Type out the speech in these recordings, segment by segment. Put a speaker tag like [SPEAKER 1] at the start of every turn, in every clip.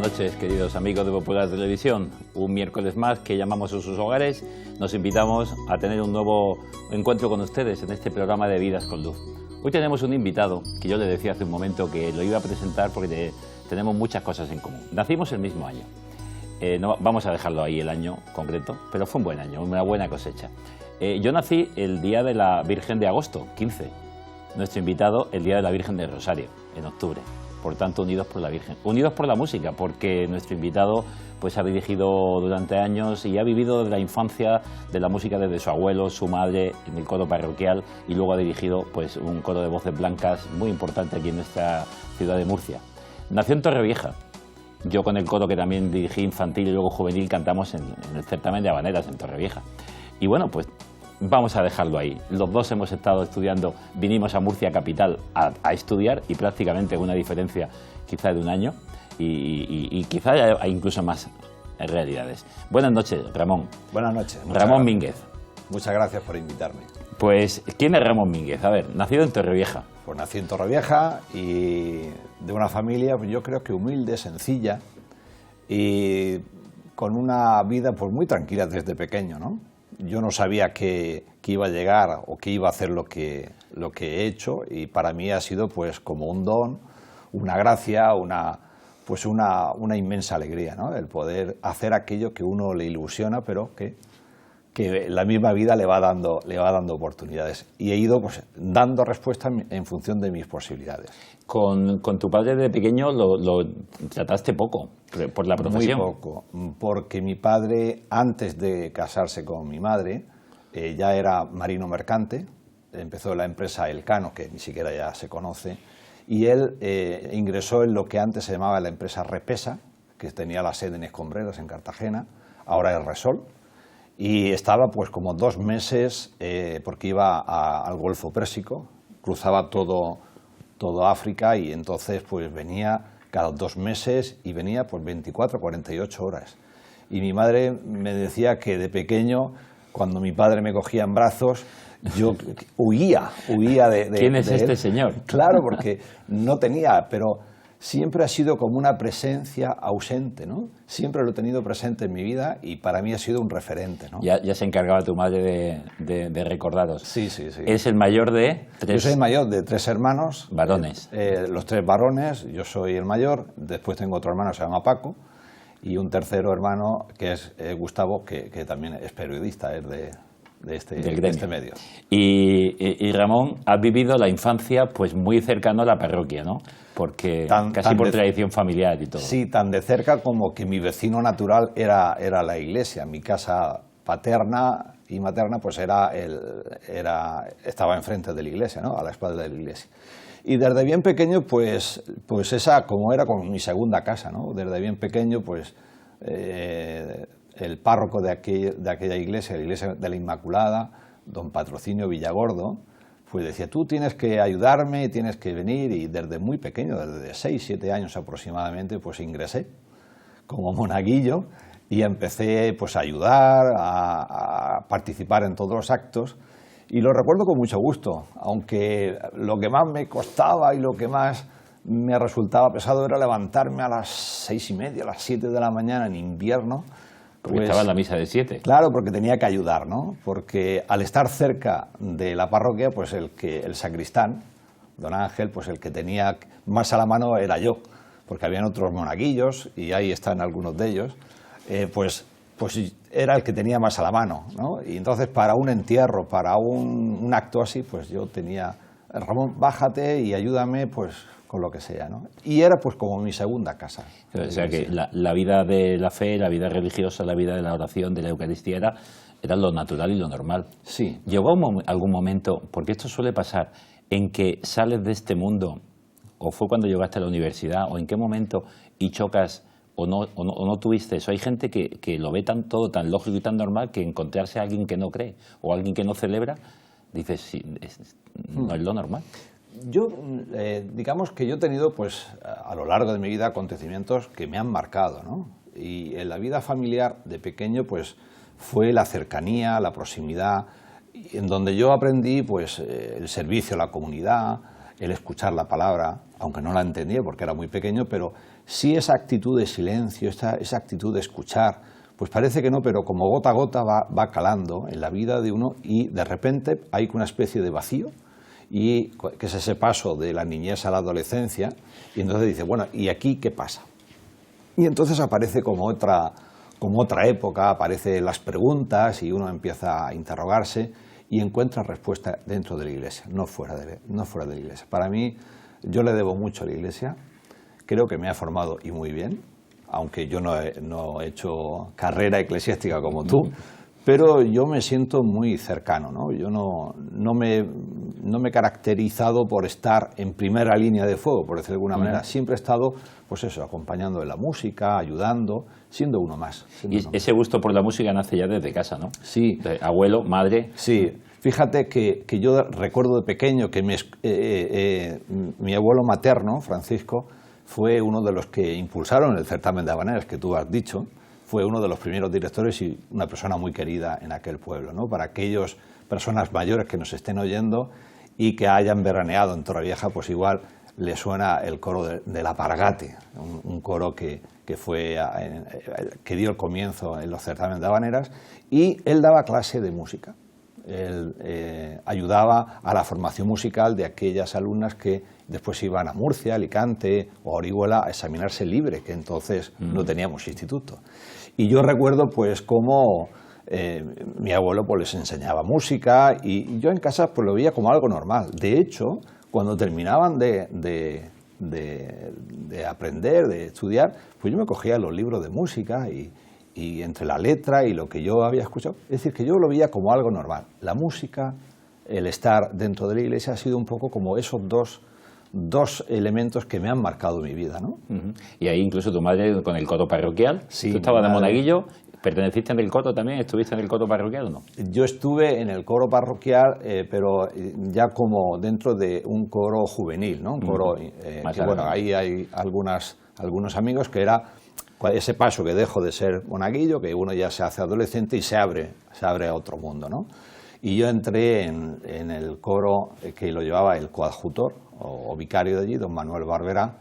[SPEAKER 1] noches, queridos amigos de Popular Televisión. Un miércoles más que llamamos a sus hogares, nos invitamos a tener un nuevo encuentro con ustedes en este programa de Vidas con Luz. Hoy tenemos un invitado que yo le decía hace un momento que lo iba a presentar porque tenemos muchas cosas en común. Nacimos el mismo año. No vamos a dejarlo ahí el año concreto, pero fue un buen año, una buena cosecha. Yo nací el día de la Virgen de agosto, 15. Nuestro invitado el día de la Virgen de Rosario, en octubre. Por tanto, unidos por la Virgen. Unidos por la música, porque nuestro invitado pues ha dirigido durante años y ha vivido de la infancia de la música desde su abuelo, su madre, en el coro parroquial, y luego ha dirigido pues un coro de voces blancas muy importante aquí en nuestra ciudad de Murcia. Nació en Torrevieja. Yo con el coro que también dirigí infantil y luego juvenil cantamos en el certamen de habaneras en Torrevieja. Y bueno, pues vamos a dejarlo ahí. Los dos hemos estado estudiando, vinimos a Murcia capital a estudiar y prácticamente una diferencia quizá de un año y quizá hay incluso más realidades. Buenas noches, Ramón.
[SPEAKER 2] Buenas noches.
[SPEAKER 1] Ramón Mínguez.
[SPEAKER 2] Muchas gracias por invitarme.
[SPEAKER 1] Pues, ¿quién es Ramón Mínguez? A ver, nacido en Torrevieja.
[SPEAKER 2] Pues nací en Torrevieja y de una familia, pues yo creo que humilde, sencilla y con una vida pues muy tranquila desde pequeño, ¿no? Yo no sabía que iba a llegar o que iba a hacer lo que he hecho y para mí ha sido pues como un don, una gracia, una inmensa alegría, ¿no? El poder hacer aquello que uno le ilusiona pero que la misma vida le va dando oportunidades y he ido pues dando respuesta en función de mis posibilidades.
[SPEAKER 1] Con tu padre de pequeño lo trataste poco por la profesión.
[SPEAKER 2] Muy poco, porque mi padre, antes de casarse con mi madre, ya era marino mercante, empezó la empresa Elcano, que ni siquiera ya se conoce, y él ingresó en lo que antes se llamaba la empresa Repesa, que tenía la sede en Escombreras, en Cartagena, ahora es Resol, y estaba pues como 2 meses, porque iba al Golfo Pérsico, cruzaba todo África y entonces pues venía cada 2 meses y venía pues 24, 48 horas. Y mi madre me decía que de pequeño, cuando mi padre me cogía en brazos, yo huía de
[SPEAKER 1] ¿Quién es este
[SPEAKER 2] él.
[SPEAKER 1] señor?
[SPEAKER 2] Claro, porque no tenía, pero siempre ha sido como una presencia ausente, ¿no? Siempre lo he tenido presente en mi vida y para mí ha sido un referente, ¿no?
[SPEAKER 1] Ya se encargaba tu madre de recordaros.
[SPEAKER 2] Sí, sí, sí.
[SPEAKER 1] ¿Es el mayor de 3?
[SPEAKER 2] Yo soy el mayor de 3 hermanos.
[SPEAKER 1] Varones.
[SPEAKER 2] Los 3 varones, yo soy el mayor, después tengo otro hermano que se llama Paco y un tercero hermano que es Gustavo, que también es periodista, es de este medio.
[SPEAKER 1] Y Ramón, has vivido la infancia pues muy cercano a la parroquia, ¿no? Porque casi por tradición familiar y todo.
[SPEAKER 2] Sí, tan de cerca como que mi vecino natural era la iglesia. Mi casa paterna y materna pues estaba enfrente de la iglesia, ¿no? A la espalda de la iglesia. Y desde bien pequeño pues esa como era como mi segunda casa, ¿no? Desde bien pequeño pues el párroco de aquella iglesia, la iglesia de la Inmaculada, don Patrocinio Villagordo, pues decía, tú tienes que ayudarme, tienes que venir, y desde muy pequeño, desde 6, 7 años aproximadamente, pues ingresé como monaguillo y empecé pues a ayudar, a participar en todos los actos, y lo recuerdo con mucho gusto, aunque lo que más me costaba y lo que más me resultaba pesado era levantarme a las 6:30, a las 7 de la mañana en invierno.
[SPEAKER 1] Porque estaba en la misa de 7.
[SPEAKER 2] Claro, porque tenía que ayudar, ¿no? Porque al estar cerca de la parroquia, pues el sacristán, don Ángel, pues el que tenía más a la mano era yo, porque habían otros monaguillos, y ahí están algunos de ellos, pues era el que tenía más a la mano, ¿no? Y entonces para un entierro, para un acto así, pues yo tenía, Ramón, bájate y ayúdame, pues con lo que sea, ¿no? Y era pues como mi segunda casa.
[SPEAKER 1] O sea que la vida de la fe, la vida religiosa, la vida de la oración, de la Eucaristía era lo natural y lo normal.
[SPEAKER 2] Sí.
[SPEAKER 1] ¿Llegó algún momento, porque esto suele pasar, en que sales de este mundo, o fue cuando llegaste a la universidad, o en qué momento y chocas o no tuviste eso? Hay gente que lo ve todo tan lógico y tan normal que encontrarse a alguien que no cree o alguien que no celebra, dices, sí, no es lo normal.
[SPEAKER 2] Yo, digamos que yo he tenido, pues, a lo largo de mi vida acontecimientos que me han marcado, ¿no? Y en la vida familiar de pequeño, pues, fue la cercanía, la proximidad, en donde yo aprendí, pues, el servicio a la comunidad, el escuchar la palabra, aunque no la entendía porque era muy pequeño, pero sí esa actitud de silencio, esa actitud de escuchar, pues parece que no, pero como gota a gota va calando en la vida de uno y de repente hay una especie de vacío, y que es ese paso de la niñez a la adolescencia, y entonces dice, bueno, ¿y aquí qué pasa? Y entonces aparece como otra época, aparecen las preguntas y uno empieza a interrogarse y encuentra respuesta dentro de la Iglesia, no fuera de la Iglesia. Para mí, yo le debo mucho a la Iglesia, creo que me ha formado y muy bien, aunque yo no he hecho carrera eclesiástica como tú, pero yo me siento muy cercano, ¿no? Yo no me he caracterizado por estar en primera línea de fuego, por decirlo de alguna manera. Siempre he estado, pues eso, acompañando en la música, ayudando, siendo uno más.
[SPEAKER 1] Ese gusto por la música nace ya desde casa, ¿no?
[SPEAKER 2] Sí.
[SPEAKER 1] De abuelo, madre.
[SPEAKER 2] Sí. Fíjate que yo recuerdo de pequeño que mi abuelo materno, Francisco, fue uno de los que impulsaron el certamen de habaneras que tú has dicho. Fue uno de los primeros directores y una persona muy querida en aquel pueblo, ¿no? Para aquellas personas mayores que nos estén oyendo y que hayan veraneado en Torrevieja, pues igual le suena el coro del Apargate, un coro que dio el comienzo en los certámenes de habaneras, y él daba clase de música. Él ayudaba a la formación musical de aquellas alumnas que después iban a Murcia, Alicante o a Orihuela a examinarse libre, que entonces no teníamos instituto. Y yo recuerdo pues cómo mi abuelo pues les enseñaba música y yo en casa pues lo veía como algo normal. De hecho, cuando terminaban de aprender, de estudiar, pues yo me cogía los libros de música y entre la letra y lo que yo había escuchado, es decir, que yo lo veía como algo normal. La música, el estar dentro de la Iglesia ha sido un poco como esos dos elementos que me han marcado mi vida, ¿no?
[SPEAKER 1] Y ahí incluso tu madre con el coro parroquial.
[SPEAKER 2] Sí,
[SPEAKER 1] tú estabas de monaguillo, ¿perteneciste en el coro también? ¿Estuviste en el coro parroquial o no?
[SPEAKER 2] Yo estuve en el coro parroquial, pero ya como dentro de un coro juvenil, ¿no? Un coro que, bueno, ahí hay algunos amigos que era ese paso que dejo de ser monaguillo, que uno ya se hace adolescente y se abre a otro mundo, ¿no? Y yo entré en el coro que lo llevaba el coadjutor o vicario de allí, don Manuel Barberá,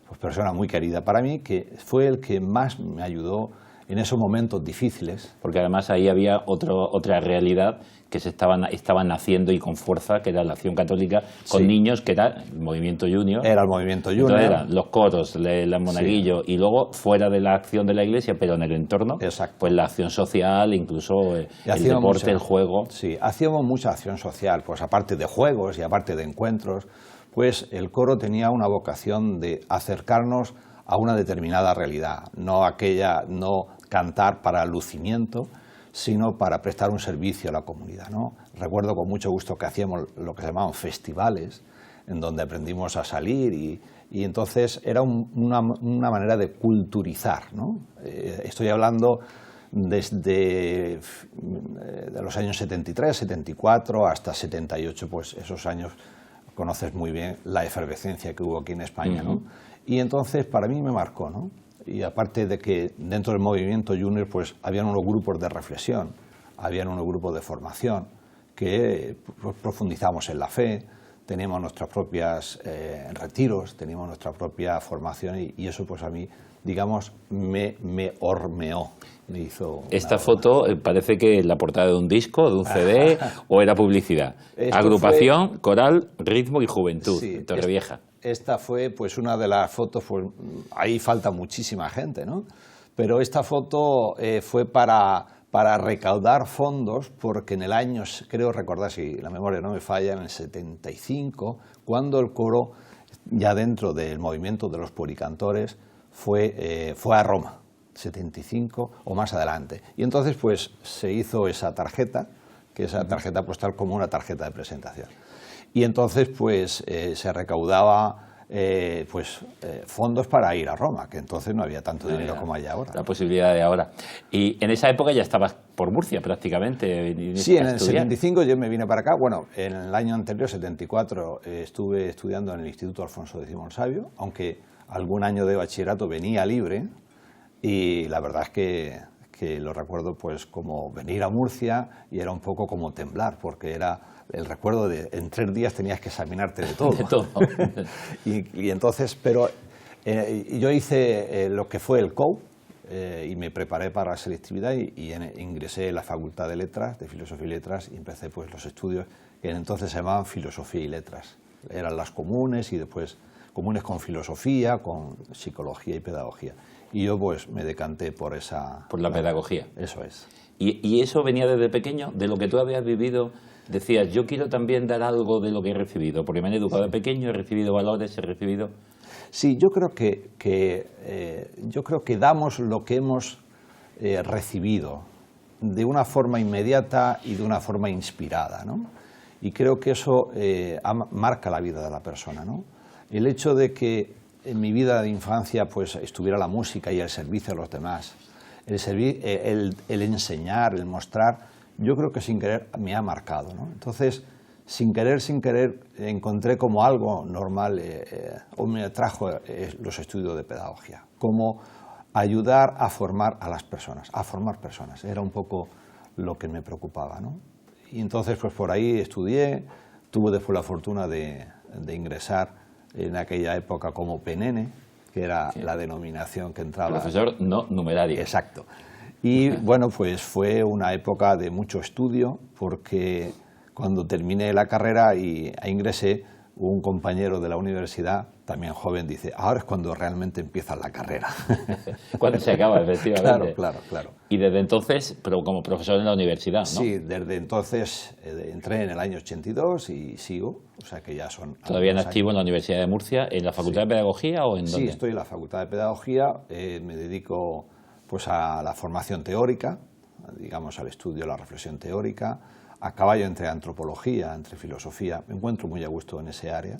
[SPEAKER 2] pues persona muy querida para mí, que fue el que más me ayudó en esos momentos difíciles.
[SPEAKER 1] Porque además ahí había otra realidad que estaban naciendo y con fuerza, que era la acción católica con niños, que era el movimiento Junior.
[SPEAKER 2] Era el movimiento Junior.
[SPEAKER 1] Entonces eran los coros, el monaguillo, y luego fuera de la acción de la Iglesia, pero en el entorno, pues la acción social, incluso el deporte, el juego.
[SPEAKER 2] Sí, hacíamos mucha acción social, pues aparte de juegos y aparte de encuentros, pues el coro tenía una vocación de acercarnos a una determinada realidad, no cantar para lucimiento, sino para prestar un servicio a la comunidad, ¿no? Recuerdo con mucho gusto que hacíamos lo que se llamaban festivales, en donde aprendimos a salir y entonces era una manera de culturizar, ¿no? Estoy hablando desde de los años 73, 74 hasta 78, pues esos años conoces muy bien la efervescencia que hubo aquí en España, ¿no? Y entonces para mí me marcó, ¿no? Y aparte de que dentro del movimiento Junior pues habían unos grupos de reflexión, habían unos grupos de formación que profundizamos en la fe, teníamos nuestros propios retiros, teníamos nuestra propia formación y eso pues a mí, digamos, me hormeó. Me hizo
[SPEAKER 1] esta foto parece que es la portada de un disco, de un CD o era publicidad. Agrupación, coral, ritmo y juventud, sí, Torrevieja.
[SPEAKER 2] Esta fue pues una de las fotos, pues ahí falta muchísima gente, ¿no? Pero esta foto fue para recaudar fondos porque en el año, creo recordar, si la memoria no me falla, en el 75, cuando el coro, ya dentro del movimiento de los puericantores, fue a Roma, 75 o más adelante. Y entonces pues se hizo esa tarjeta, que es la tarjeta postal como una tarjeta de presentación. Y entonces pues se recaudaba fondos para ir a Roma, que entonces no había tanto dinero como hay ahora.
[SPEAKER 1] La posibilidad de ahora. Y en esa época ya estabas por Murcia prácticamente.
[SPEAKER 2] Sí, en el 75 yo me vine para acá. Bueno, en el año anterior, 74, estuve estudiando en el Instituto Alfonso X el Sabio, aunque algún año de bachillerato venía libre y la verdad es que lo recuerdo pues como venir a Murcia y era un poco como temblar, porque era el recuerdo de en 3 días tenías que examinarte de todo.
[SPEAKER 1] De todo.
[SPEAKER 2] y entonces, pero Yo hice lo que fue el COU y me preparé para la selectividad y ingresé en la Facultad de Letras, de Filosofía y Letras, y empecé pues los estudios que entonces se llamaban Filosofía y Letras. Eran las comunes y después comunes con filosofía, con psicología y pedagogía. Y yo pues me decanté por esa...
[SPEAKER 1] Por la pedagogía.
[SPEAKER 2] Eso es.
[SPEAKER 1] ¿Y eso venía desde pequeño? ¿De lo que tú habías vivido? Decías, yo quiero también dar algo de lo que he recibido, porque me han educado de pequeño, he recibido valores, he recibido...
[SPEAKER 2] Sí, yo creo que damos lo que hemos recibido de una forma inmediata y de una forma inspirada, ¿no? Y creo que eso marca la vida de la persona, ¿no? El hecho de que en mi vida de infancia pues estuviera la música y el servicio a los demás, el enseñar, el mostrar, yo creo que sin querer me ha marcado, ¿no? Entonces, sin querer, encontré como algo normal o me trajo los estudios de pedagogía, como ayudar a formar a las personas, a formar personas. Era un poco lo que me preocupaba, ¿no? Y entonces, pues por ahí estudié, tuve después la fortuna de ingresar en aquella época como PNN, que era la denominación que entraba.
[SPEAKER 1] Profesor no numerario.
[SPEAKER 2] Exacto. Y bueno, pues fue una época de mucho estudio, porque cuando terminé la carrera e ingresé, un compañero de la universidad, también joven, dice, ahora es cuando realmente empieza la carrera.
[SPEAKER 1] Cuando se acaba, efectivamente.
[SPEAKER 2] Claro.
[SPEAKER 1] Y desde entonces, pero como profesor en la universidad, ¿no?
[SPEAKER 2] Sí, desde entonces entré en el año 82 y sigo, o sea que ya son...
[SPEAKER 1] ¿Todavía en activo en la Universidad de Murcia, en la Facultad de Pedagogía o en dónde?
[SPEAKER 2] Sí, estoy en la Facultad de Pedagogía, me dedico pues a la formación teórica, digamos al estudio, a la reflexión teórica, a caballo entre antropología, entre filosofía, me encuentro muy a gusto en ese área,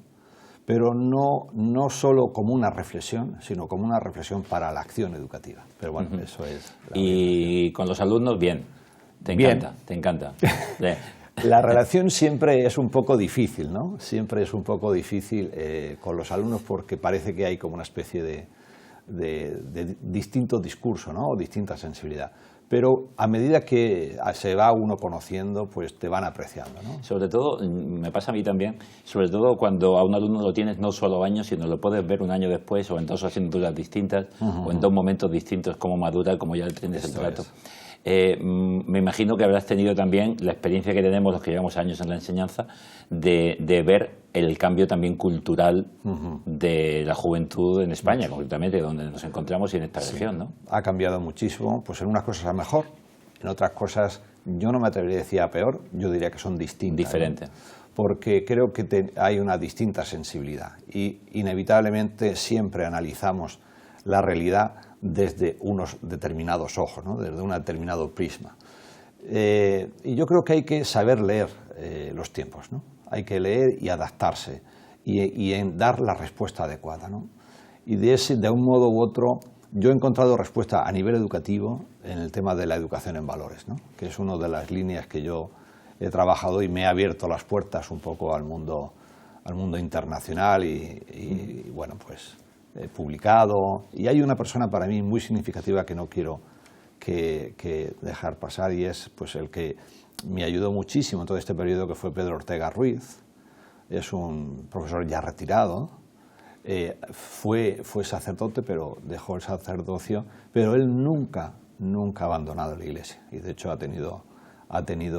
[SPEAKER 2] pero no solo como una reflexión, sino como una reflexión para la acción educativa. Pero bueno, eso es...
[SPEAKER 1] Y con los alumnos, bien, te encanta.
[SPEAKER 2] La relación siempre es un poco difícil, ¿no? Siempre es un poco difícil con los alumnos porque parece que hay como una especie de distinto discurso, ¿no? O distinta sensibilidad. Pero a medida que se va uno conociendo, pues te van apreciando, ¿no?
[SPEAKER 1] Sobre todo, me pasa a mí también, sobre todo cuando a un alumno lo tienes no solo años, sino lo puedes ver un año después o en dos asignaturas distintas o en dos momentos distintos, cómo madura, cómo ya tienes el trato. Me imagino que habrás tenido también la experiencia que tenemos los que llevamos años en la enseñanza de ver el cambio también cultural de la juventud en España, concretamente, donde nos encontramos y en esta región, ¿no?
[SPEAKER 2] Ha cambiado muchísimo, pues en unas cosas a mejor, en otras cosas yo no me atrevería a decir a peor, yo diría que son distintas.
[SPEAKER 1] Diferente.
[SPEAKER 2] ¿No? Porque creo que hay una distinta sensibilidad y inevitablemente siempre analizamos la realidad desde unos determinados ojos, ¿no? Desde un determinado prisma. Y yo creo que hay que saber leer los tiempos, ¿no? Hay que leer y adaptarse y en dar la respuesta adecuada, ¿no? Y de un modo u otro, yo he encontrado respuesta a nivel educativo en el tema de la educación en valores, ¿no? Que es una de las líneas que yo he trabajado y me ha abierto las puertas un poco al mundo internacional y bueno, pues he publicado. Y hay una persona para mí muy significativa que no quiero que dejar pasar y es pues el que me ayudó muchísimo en todo este periodo, que fue Pedro Ortega Ruiz. Es un profesor ya retirado, fue sacerdote, pero dejó el sacerdocio, pero él nunca ha abandonado la Iglesia y de hecho ha tenido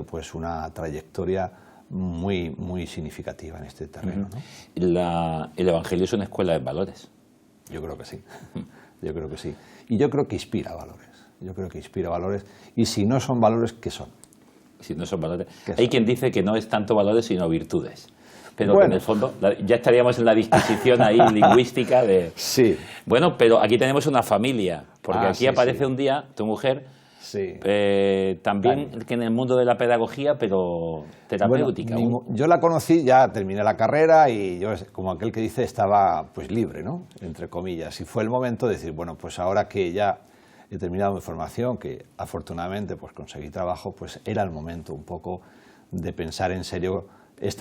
[SPEAKER 2] pues una trayectoria muy significativa en este terreno, ¿no?
[SPEAKER 1] El Evangelio es una escuela de valores.
[SPEAKER 2] Yo creo que sí, yo creo que sí. Y yo creo que inspira valores, y si no son valores, ¿qué son?
[SPEAKER 1] Si no son valores. Hay quien dice que no es tanto valores, sino virtudes. Pero
[SPEAKER 2] bueno,
[SPEAKER 1] en el fondo ya estaríamos en la disquisición ahí lingüística de...
[SPEAKER 2] Sí.
[SPEAKER 1] Bueno, pero aquí tenemos una familia, porque aquí aparece un día tu mujer, también que en el mundo de la pedagogía, pero terapéutica.
[SPEAKER 2] Bueno, yo la conocí, ya terminé la carrera y yo, como aquel que dice, estaba pues libre, ¿no? Entre comillas. Y fue el momento de decir, bueno, pues ahora que ya he terminado mi formación, que afortunadamente pues conseguí trabajo, pues era el momento un poco de pensar en serio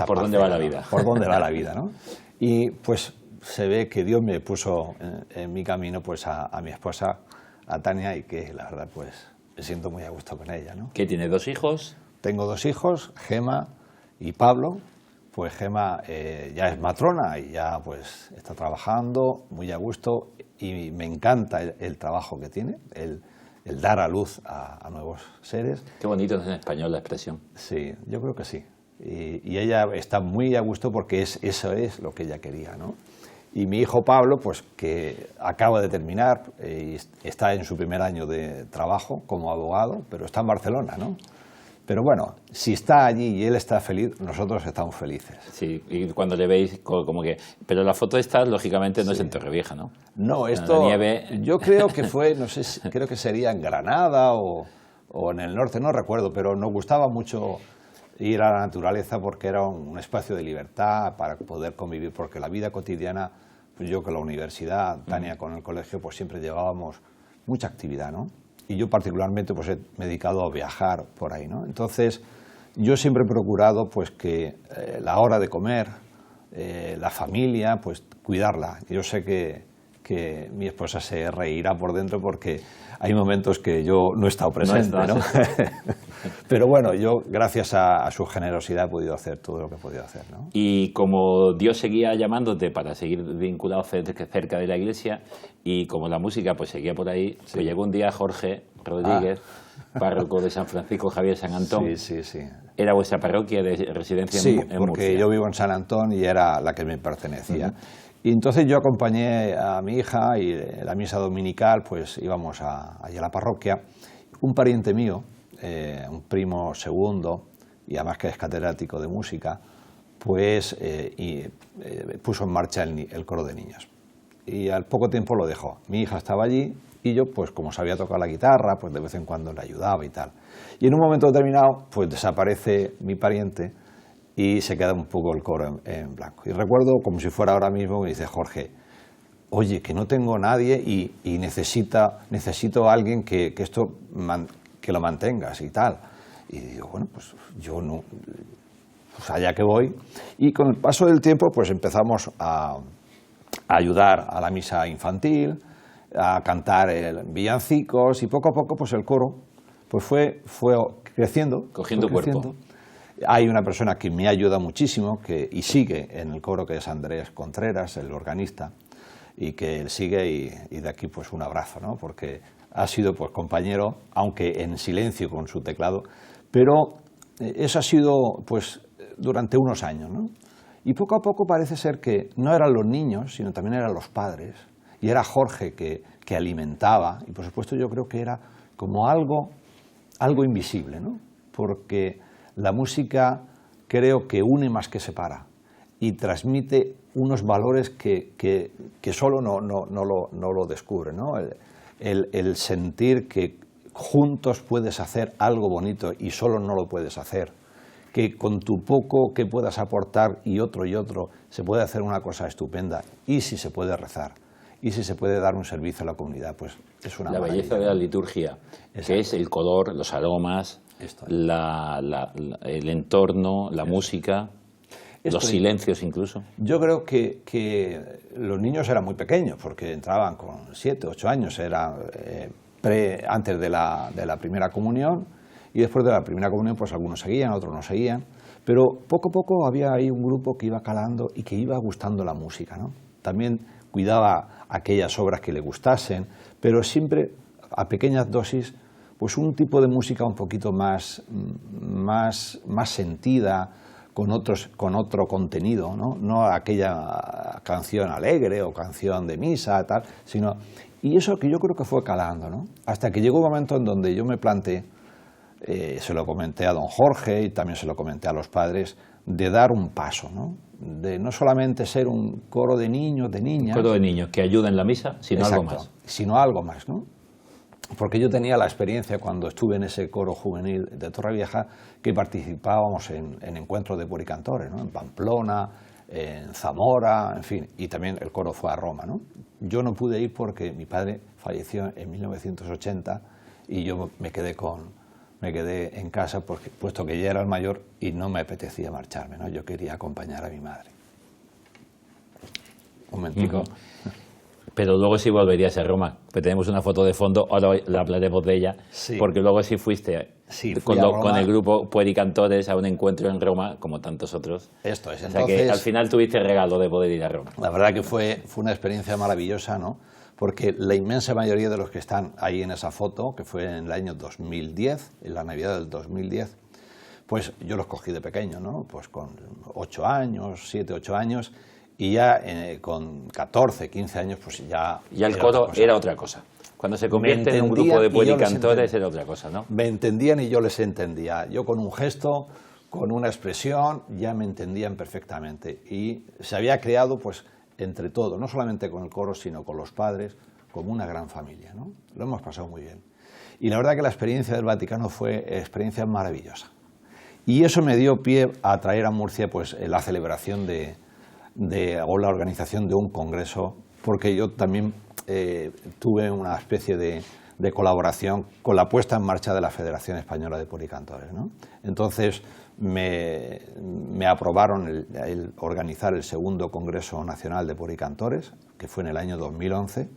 [SPEAKER 1] ¿por dónde va la vida?
[SPEAKER 2] Por dónde va la vida, ¿no? Y pues se ve que Dios me puso en mi camino pues a mi esposa, a Tania, y que la verdad pues me siento muy a gusto con ella, ¿no?
[SPEAKER 1] ¿Qué tiene, 2 hijos?
[SPEAKER 2] Tengo 2 hijos, Gema y Pablo, pues Gema ya es matrona y ya pues está trabajando muy a gusto y me encanta el trabajo que tiene, el dar a luz a nuevos seres.
[SPEAKER 1] Qué bonito es en español la expresión.
[SPEAKER 2] Sí, yo creo que sí. Y ella está muy a gusto porque eso es lo que ella quería, ¿no? Y mi hijo Pablo, pues que acaba de terminar, está en su primer año de trabajo como abogado, pero está en Barcelona, ¿no? Pero bueno, si está allí y él está feliz, nosotros estamos felices.
[SPEAKER 1] Sí, y cuando le veis como que... Pero la foto esta, lógicamente, no es en Torrevieja, ¿no?
[SPEAKER 2] No, esto...
[SPEAKER 1] La nieve...
[SPEAKER 2] Yo creo que fue, no sé, creo que sería en Granada o en el norte, no recuerdo, pero nos gustaba mucho ir a la naturaleza porque era un espacio de libertad para poder convivir, porque la vida cotidiana, pues yo con la universidad, Tania con el colegio, pues siempre llevábamos mucha actividad, ¿no? Y yo particularmente pues me he dedicado a viajar por ahí, ¿no? Entonces yo siempre he procurado pues que la hora de comer, la familia, pues cuidarla. Yo sé que mi esposa se reirá por dentro porque hay momentos que yo no he estado presente, ¿no? Pero bueno, yo gracias a su generosidad he podido hacer todo lo que he podido hacer, ¿no?
[SPEAKER 1] Y como Dios seguía llamándote para seguir vinculado cerca de la iglesia y como la música pues seguía por ahí,
[SPEAKER 2] Sí.
[SPEAKER 1] pues llegó un día Jorge Rodríguez, párroco de San Francisco Javier San Antón.
[SPEAKER 2] Sí, sí, sí.
[SPEAKER 1] Era vuestra parroquia de residencia
[SPEAKER 2] Sí,
[SPEAKER 1] en Murcia.
[SPEAKER 2] porque yo vivo en San Antón y era la que me pertenecía. Y entonces yo acompañé a mi hija y la misa dominical, pues íbamos allá a la parroquia. Un pariente mío, un primo segundo, y además que es catedrático de música, pues puso en marcha el coro de niños. Y al poco tiempo lo dejó. Mi hija estaba allí y yo, pues como sabía tocar la guitarra, pues de vez en cuando le ayudaba y tal. Y en un momento determinado, pues desaparece mi pariente y se queda un poco el coro en blanco. Y recuerdo, como si fuera ahora mismo, me dice Jorge, oye, que no tengo nadie y necesito a alguien que lo mantengas y tal. Y digo, bueno, pues yo no, pues allá que voy. Y con el paso del tiempo, pues empezamos a ayudar a la misa infantil, a cantar villancicos y poco a poco, pues el coro pues fue creciendo.
[SPEAKER 1] Cogiendo cuerpo.
[SPEAKER 2] Hay una persona que me ayuda muchísimo y sigue en el coro, que es Andrés Contreras, el organista, y que él sigue y de aquí pues un abrazo, ¿no? Porque ha sido pues compañero, aunque en silencio con su teclado, pero eso ha sido pues durante unos años, ¿no? Y poco a poco parece ser que no eran los niños, sino también eran los padres, y era Jorge que alimentaba, y por supuesto yo creo que era como algo invisible, ¿no? Porque la música creo que une más que separa y transmite unos valores que solo no lo descubre, ¿no? El sentir que juntos puedes hacer algo bonito y solo no lo puedes hacer, que con tu poco que puedas aportar y otro se puede hacer una cosa estupenda, y si se puede rezar, y si se puede dar un servicio a la comunidad, pues es una maravilla.
[SPEAKER 1] La belleza de la liturgia, que es el color, los aromas, el entorno, la música, los silencios incluso.
[SPEAKER 2] Yo creo que los niños eran muy pequeños, porque entraban con 7, 8 años, era antes de la primera comunión, y después de la primera comunión pues algunos seguían, otros no seguían, pero poco a poco había ahí un grupo que iba calando y que iba gustando la música, ¿no? También cuidaba aquellas obras que le gustasen, pero siempre a pequeñas dosis, pues un tipo de música un poquito más sentida, con otro contenido, no aquella canción alegre o canción de misa, tal, sino... Y eso que yo creo que fue calando, ¿no? Hasta que llegó un momento en donde yo me planteé, se lo comenté a don Jorge y también se lo comenté a los padres, de dar un paso, ¿no? De no solamente ser un coro de niños, de niñas...
[SPEAKER 1] Un coro de niños que ayuda en la misa, sino
[SPEAKER 2] Exacto,
[SPEAKER 1] algo más.
[SPEAKER 2] Sino algo más, ¿no? Porque yo tenía la experiencia cuando estuve en ese coro juvenil de Torrevieja, que participábamos en encuentros de poricantores, ¿no? En Pamplona, en Zamora, en fin, y también el coro fue a Roma, ¿no? Yo no pude ir porque mi padre falleció en 1980 y yo me quedé en casa, puesto que ya era el mayor y no me apetecía marcharme, ¿no? Yo quería acompañar a mi madre. Un momentico.
[SPEAKER 1] Pero luego sí volverías a Roma, que tenemos una foto de fondo, ahora la hablaremos de ella,
[SPEAKER 2] Sí.
[SPEAKER 1] porque luego sí fuiste
[SPEAKER 2] Sí, fui
[SPEAKER 1] con,
[SPEAKER 2] a Roma.
[SPEAKER 1] con el grupo Puericantores a un encuentro en Roma, como tantos otros.
[SPEAKER 2] Esto es,
[SPEAKER 1] O sea que
[SPEAKER 2] entonces,
[SPEAKER 1] al final tuviste el regalo de poder ir a Roma.
[SPEAKER 2] la verdad que fue una experiencia maravillosa, ¿no? Porque la inmensa mayoría de los que están ahí en esa foto, que fue en el año 2010, en la Navidad del 2010, pues yo los cogí de pequeño, ¿no? Pues con 8 años, 7, 8 años, y ya con 14, 15 años, pues ya...
[SPEAKER 1] Ya el
[SPEAKER 2] era
[SPEAKER 1] coro
[SPEAKER 2] otra cosa.
[SPEAKER 1] era otra cosa. Cuando se convierte en un
[SPEAKER 2] entendían
[SPEAKER 1] grupo de
[SPEAKER 2] y yo les
[SPEAKER 1] puericantores
[SPEAKER 2] entendía.
[SPEAKER 1] era otra cosa, ¿no?
[SPEAKER 2] Me entendían y yo les entendía. Yo con un gesto, con una expresión, ya me entendían perfectamente. Y se había creado, pues, entre todos, no solamente con el coro, sino con los padres, como una gran familia, ¿no? Lo hemos pasado muy bien. Y la verdad que la experiencia del Vaticano fue experiencia maravillosa. Y eso me dio pie a traer a Murcia, pues, la celebración o la organización de un congreso, porque yo también tuve una especie de colaboración con la puesta en marcha de la Federación Española de Puericantores, ¿no? Entonces me aprobaron el organizar el segundo Congreso Nacional de Puericantores, que fue en el año 2011,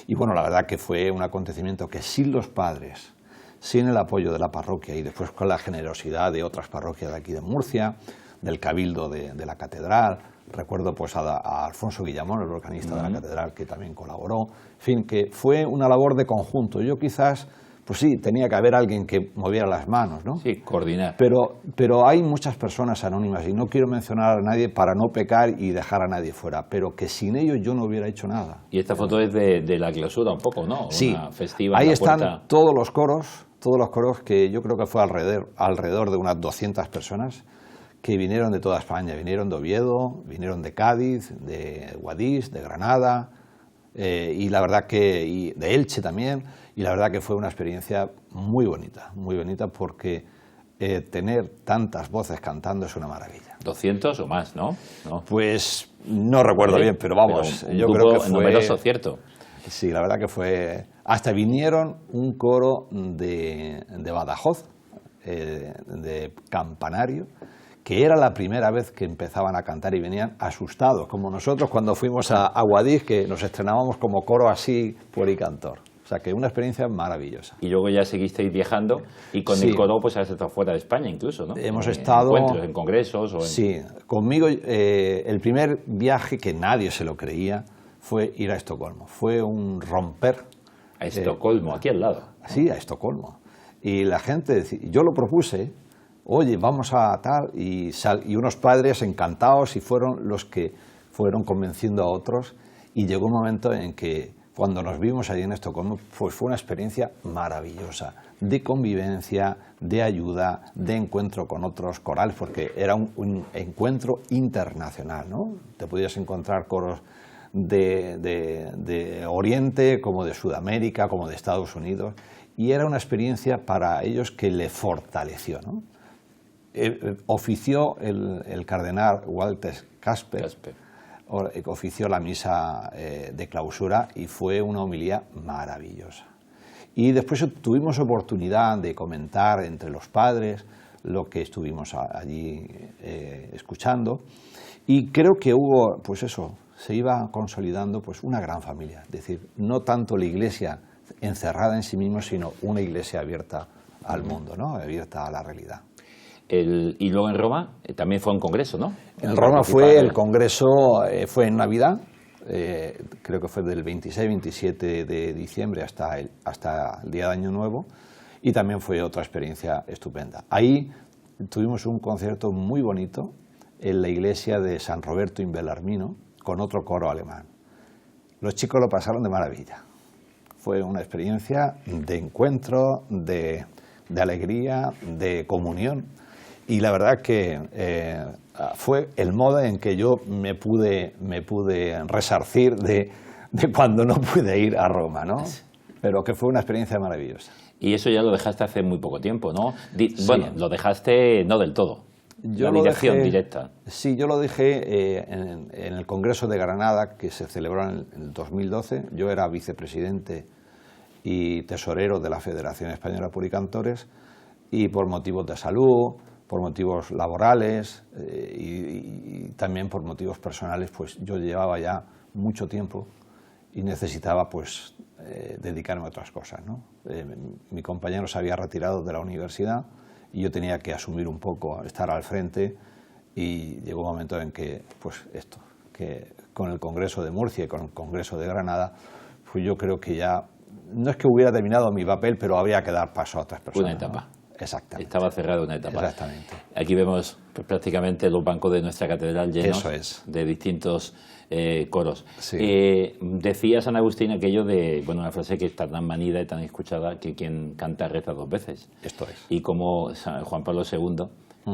[SPEAKER 2] y bueno, la verdad que fue un acontecimiento que sin los padres, sin el apoyo de la parroquia y después con la generosidad de otras parroquias de aquí de Murcia, del Cabildo de la Catedral, recuerdo pues a Alfonso Guillamón, el organista de la Catedral, que también colaboró, en fin, que fue una labor de conjunto. Yo quizás, pues sí, tenía que haber alguien que moviera las manos, ¿no?
[SPEAKER 1] Sí, coordinar.
[SPEAKER 2] Pero hay muchas personas anónimas y no quiero mencionar a nadie para no pecar y dejar a nadie fuera, pero que sin ellos yo no hubiera hecho nada.
[SPEAKER 1] Y esta foto es de la clausura un poco, ¿no?
[SPEAKER 2] Sí,
[SPEAKER 1] Una festiva en
[SPEAKER 2] ahí
[SPEAKER 1] la
[SPEAKER 2] están
[SPEAKER 1] puerta.
[SPEAKER 2] todos los coros que yo creo que fue alrededor de unas 200 personas que vinieron de toda España, vinieron de Oviedo, vinieron de Cádiz, de Guadix, de Granada, y la verdad y de Elche también, y la verdad que fue una experiencia muy bonita porque tener tantas voces cantando es una maravilla.
[SPEAKER 1] 200 o más, ¿no? No.
[SPEAKER 2] Pues no recuerdo bien, pero vamos,
[SPEAKER 1] Pero un
[SPEAKER 2] yo
[SPEAKER 1] grupo
[SPEAKER 2] creo que fue...
[SPEAKER 1] numeroso, cierto.
[SPEAKER 2] Sí, la verdad que fue... Hasta vinieron un coro de Badajoz, de Campanario, que era la primera vez que empezaban a cantar y venían asustados, como nosotros cuando fuimos a Guadix, que nos estrenábamos como coro así, puericantor. O sea, que una experiencia maravillosa.
[SPEAKER 1] Y luego ya seguisteis viajando y con
[SPEAKER 2] Sí.
[SPEAKER 1] el coro pues has estado fuera de España incluso, ¿no?
[SPEAKER 2] Hemos
[SPEAKER 1] En
[SPEAKER 2] estado...
[SPEAKER 1] encuentros, en congresos o en...
[SPEAKER 2] Sí, conmigo el primer viaje que nadie se lo creía fue ir a Estocolmo. Fue un romper.
[SPEAKER 1] A Estocolmo, aquí al lado.
[SPEAKER 2] Sí, a Estocolmo. Y la gente, yo lo propuse, oye, vamos a tal, y unos padres encantados y fueron los que fueron convenciendo a otros, y llegó un momento en que cuando nos vimos allí en Estocolmo, pues fue una experiencia maravillosa, de convivencia, de ayuda, de encuentro con otros corales, porque era un encuentro internacional, ¿no? Te podías encontrar coros de Oriente, como de Sudamérica, como de Estados Unidos, y era una experiencia para ellos que le fortaleció, ¿no? Ofició el cardenal Walter Kasper, ofició la misa de clausura y fue una homilía maravillosa. Y después tuvimos oportunidad de comentar entre los padres lo que estuvimos allí escuchando, y creo que hubo, pues eso, se iba consolidando pues una gran familia, es decir, no tanto la iglesia encerrada en sí misma, sino una iglesia abierta al mundo, ¿no? Abierta a la realidad.
[SPEAKER 1] Y luego en Roma también fue un congreso, ¿no?
[SPEAKER 2] En Roma fue el congreso, fue en Navidad, creo que fue del 26-27 de diciembre hasta el día de Año Nuevo, y también fue otra experiencia estupenda. Ahí tuvimos un concierto muy bonito en la iglesia de San Roberto in Bellarmino con otro coro alemán. Los chicos lo pasaron de maravilla. Fue una experiencia de encuentro, de alegría, de comunión. Y la verdad que fue el modo en que yo me pude resarcir de cuando no pude ir a Roma, ¿no? Pero que fue una experiencia maravillosa.
[SPEAKER 1] Y eso ya lo dejaste hace muy poco tiempo, ¿no?
[SPEAKER 2] Sí.
[SPEAKER 1] Bueno, lo dejaste no del todo. La dirección directa.
[SPEAKER 2] Sí, yo lo dejé en el Congreso de Granada, que se celebró en el 2012. Yo era vicepresidente y tesorero de la Federación Española de Puericantores, y por motivos de salud, por motivos laborales y también por motivos personales, pues yo llevaba ya mucho tiempo y necesitaba pues dedicarme a otras cosas, ¿no? Mi compañero se había retirado de la universidad y yo tenía que asumir un poco, estar al frente, y llegó un momento en que, pues esto, que con el Congreso de Murcia y con el Congreso de Granada, pues yo creo que ya, no es que hubiera terminado mi papel, pero había que dar paso a otras personas.
[SPEAKER 1] Una etapa.
[SPEAKER 2] ¿no? Exactamente.
[SPEAKER 1] Estaba cerrada una etapa.
[SPEAKER 2] Exactamente.
[SPEAKER 1] Aquí vemos pues, prácticamente los bancos de nuestra catedral llenos de distintos coros.
[SPEAKER 2] Sí.
[SPEAKER 1] Decía San Agustín aquello de, bueno, una frase que está tan manida y tan escuchada, que quien canta reza dos veces.
[SPEAKER 2] Esto es.
[SPEAKER 1] Y como Juan Pablo II,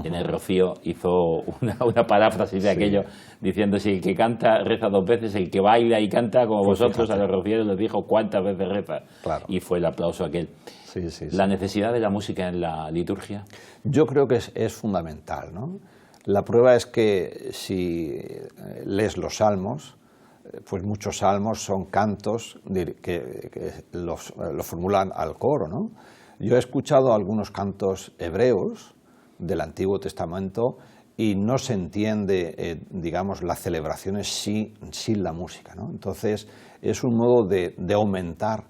[SPEAKER 1] en el Rocío, hizo una paráfrasis de aquello, diciendo: si el que canta reza dos veces, el que baila y canta como
[SPEAKER 2] Pues
[SPEAKER 1] vosotros,
[SPEAKER 2] fíjate.
[SPEAKER 1] a los rocieros les dijo cuántas veces reza.
[SPEAKER 2] Claro.
[SPEAKER 1] Y fue el aplauso aquel.
[SPEAKER 2] Sí, sí,
[SPEAKER 1] La
[SPEAKER 2] sí.
[SPEAKER 1] necesidad de la música en la liturgia.
[SPEAKER 2] Yo creo que es fundamental, ¿no? La prueba es que si lees los salmos, pues muchos salmos son cantos que los formulan al coro, ¿no? Yo he escuchado algunos cantos hebreos del Antiguo Testamento y no se entiende, digamos, las celebraciones sin la música, ¿no? Entonces es un modo de aumentar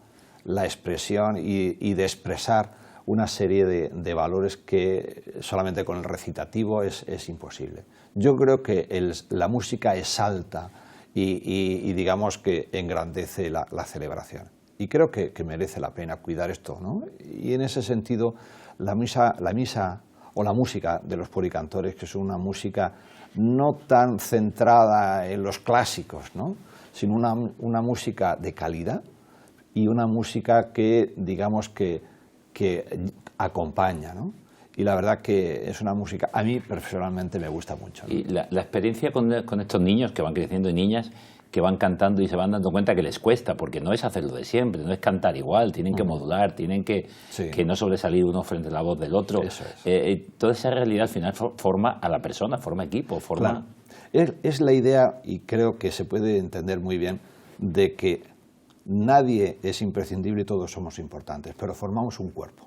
[SPEAKER 2] la expresión y de expresar una serie de valores que solamente con el recitativo es imposible. Yo creo que la música exalta y digamos que engrandece la celebración. Y creo que merece la pena cuidar esto, ¿no? Y en ese sentido, la misa o la música de los Poricantores, que es una música no tan centrada en los clásicos, ¿no? Sino una música de calidad y una música que, digamos, que acompaña, ¿no? Y la verdad que es una música, a mí personalmente me gusta mucho, ¿no?
[SPEAKER 1] Y la experiencia con estos niños que van creciendo y niñas que van cantando y se van dando cuenta que les cuesta, porque no es hacerlo de siempre, no es cantar igual, tienen que modular, tienen que no sobresalir uno frente a la voz del otro.
[SPEAKER 2] Eso es.
[SPEAKER 1] Toda esa realidad al final forma a la persona, forma equipo, forma...
[SPEAKER 2] Claro. Es la idea, y creo que se puede entender muy bien, de que nadie es imprescindible y todos somos importantes, pero formamos un cuerpo.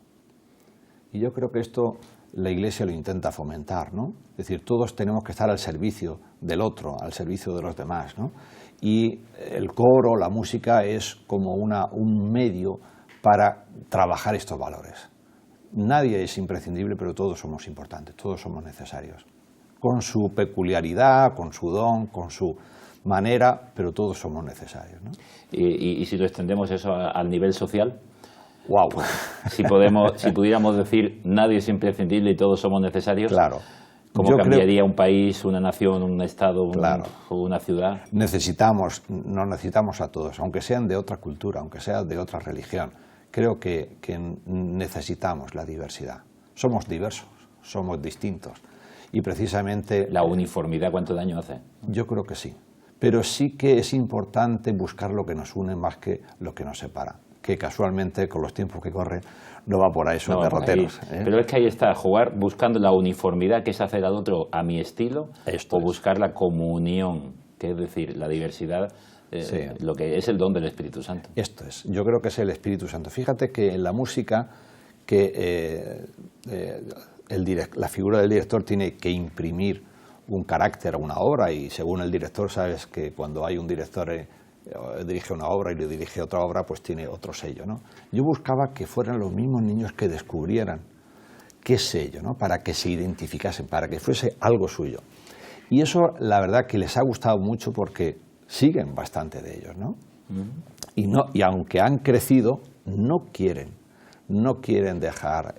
[SPEAKER 2] Y yo creo que esto la Iglesia lo intenta fomentar, ¿no? Es decir, todos tenemos que estar al servicio del otro, al servicio de los demás, ¿no? Y el coro, la música, es como un medio para trabajar estos valores. Nadie es imprescindible, pero todos somos importantes, todos somos necesarios. Con su peculiaridad, con su don, con su manera, pero todos somos necesarios, ¿no?
[SPEAKER 1] Y si lo extendemos eso al nivel social...
[SPEAKER 2] Wow.
[SPEAKER 1] Si pudiéramos decir nadie es imprescindible y todos somos necesarios,
[SPEAKER 2] claro.
[SPEAKER 1] ¿Cómo cambiaría un país, una nación, un estado, una ciudad?
[SPEAKER 2] Nos necesitamos a todos, aunque sean de otra cultura, aunque sean de otra religión. Creo que necesitamos la diversidad. Somos diversos, somos distintos. Y precisamente...
[SPEAKER 1] ¿La uniformidad cuánto daño hace?
[SPEAKER 2] Yo creo que sí. Pero sí que es importante buscar lo que nos une más que lo que nos separa, que casualmente, con los tiempos que corren, no va por ahí, son derroteros.
[SPEAKER 1] Pero es que ahí está, jugar buscando la uniformidad, que es hacer al otro a mi estilo, o buscar la comunión, que es decir, la diversidad, lo que es el don del Espíritu Santo.
[SPEAKER 2] Esto es, yo creo que es el Espíritu Santo. Fíjate que en la música, que la figura del director tiene que imprimir un carácter a una obra, y según el director, sabes que cuando hay un director dirige una obra y le dirige otra obra, pues tiene otro sello, ¿no? Yo buscaba que fueran los mismos niños que descubrieran qué sello, ¿no? Para que se identificasen, para que fuese algo suyo. Y eso, la verdad, que les ha gustado mucho porque siguen bastante de ellos, ¿no? Y aunque han crecido, no quieren dejar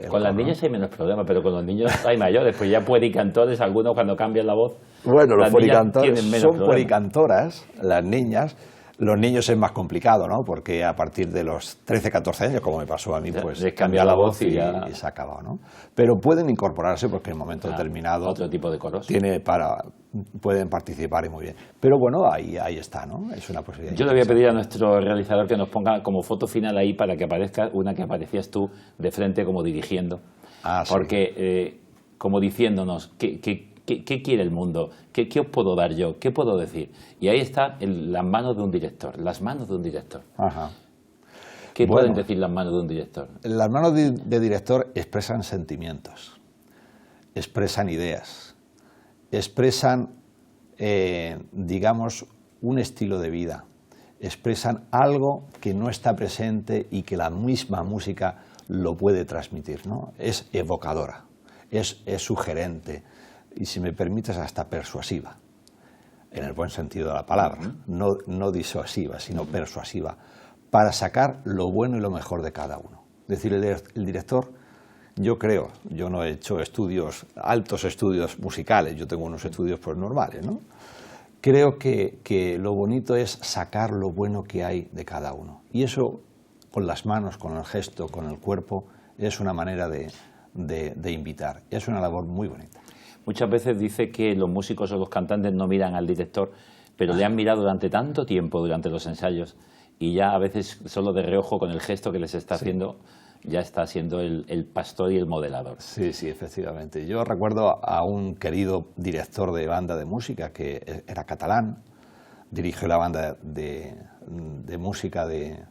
[SPEAKER 1] con las niñas hay menos problemas, pero con los niños hay mayores, pues ya puericantores, algunos cuando cambian la voz.
[SPEAKER 2] Bueno, los puericantores son
[SPEAKER 1] problemas.
[SPEAKER 2] puericantoras, las niñas. Los niños es más complicado, ¿no? Porque a partir de los 13, 14 años, como me pasó a mí, pues
[SPEAKER 1] les cambia la voz y
[SPEAKER 2] se ha acabado, ¿no? Pero pueden incorporarse porque en un momento determinado
[SPEAKER 1] otro tipo de coros
[SPEAKER 2] pueden participar y muy bien. Pero bueno, ahí está, ¿no? Es una posibilidad.
[SPEAKER 1] Yo le voy a pedir a nuestro realizador que nos ponga como foto final ahí para que aparezca una que aparecías tú de frente como dirigiendo. Porque como diciéndonos ¿qué quiere el mundo? ¿Qué os puedo dar yo? ¿Qué puedo decir? Y ahí está las manos de un director, las manos de un director.
[SPEAKER 2] Ajá.
[SPEAKER 1] ¿Qué pueden decir las manos de un director?
[SPEAKER 2] Las manos de director expresan sentimientos, expresan ideas, expresan, digamos, un estilo de vida, expresan algo que no está presente y que la misma música lo puede transmitir, ¿no? Es evocadora, es sugerente y, si me permites, hasta persuasiva, en el buen sentido de la palabra, no disuasiva, sino persuasiva, para sacar lo bueno y lo mejor de cada uno. Es decir, el director, yo creo, yo no he hecho altos estudios musicales, yo tengo unos estudios pues normales, ¿no? Creo que lo bonito es sacar lo bueno que hay de cada uno. Y eso, con las manos, con el gesto, con el cuerpo, es una manera de invitar. Es una labor muy bonita.
[SPEAKER 1] Muchas veces dice que los músicos o los cantantes no miran al director, pero le han mirado durante tanto tiempo, durante los ensayos, y ya a veces solo de reojo, con el gesto que les está haciendo, ya está siendo el pastor y el modelador.
[SPEAKER 2] Sí, sí, efectivamente. Yo recuerdo a un querido director de banda de música que era catalán, dirigió la banda de música de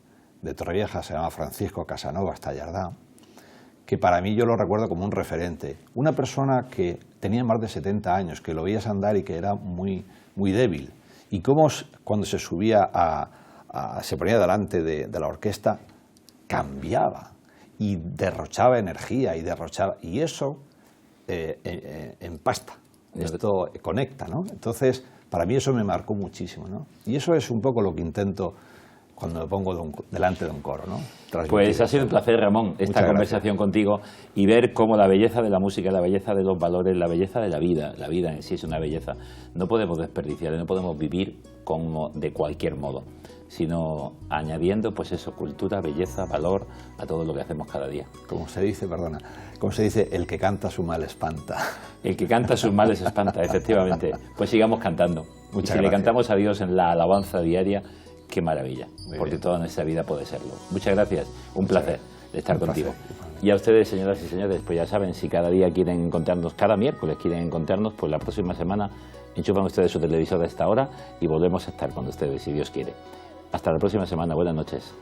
[SPEAKER 2] Torrevieja, se llama Francisco Casanovas Tallardá, que para mí yo lo recuerdo como un referente. Una persona que tenía más de 70 años, que lo veías andar y que era muy, muy débil. Y cómo cuando se subía se ponía delante de la orquesta, cambiaba y derrochaba energía y eso empasta, esto conecta, ¿no? Entonces, para mí eso me marcó muchísimo, ¿no? Y eso es un poco lo que intento cuando me pongo delante de un coro, ¿no?
[SPEAKER 1] Pues ha sido un placer, Ramón, esta conversación contigo y ver cómo la belleza de la música, la belleza de los valores, la belleza de la vida en sí es una belleza. No podemos desperdiciar, no podemos vivir como de cualquier modo, sino añadiendo, pues eso, cultura, belleza, valor a todo lo que hacemos cada día.
[SPEAKER 2] Como se dice, el que canta su mal espanta.
[SPEAKER 1] El que canta sus males espanta, efectivamente. Pues sigamos cantando.
[SPEAKER 2] Muchas
[SPEAKER 1] gracias. Le cantamos a Dios en la alabanza diaria, qué maravilla, porque toda nuestra vida puede serlo. Muchas gracias, un placer de estar contigo. Y a ustedes, señoras y señores, pues ya saben, si cada día quieren encontrarnos, cada miércoles quieren encontrarnos, pues la próxima semana enchufan ustedes su televisor a esta hora y volvemos a estar con ustedes, si Dios quiere. Hasta la próxima semana, buenas noches.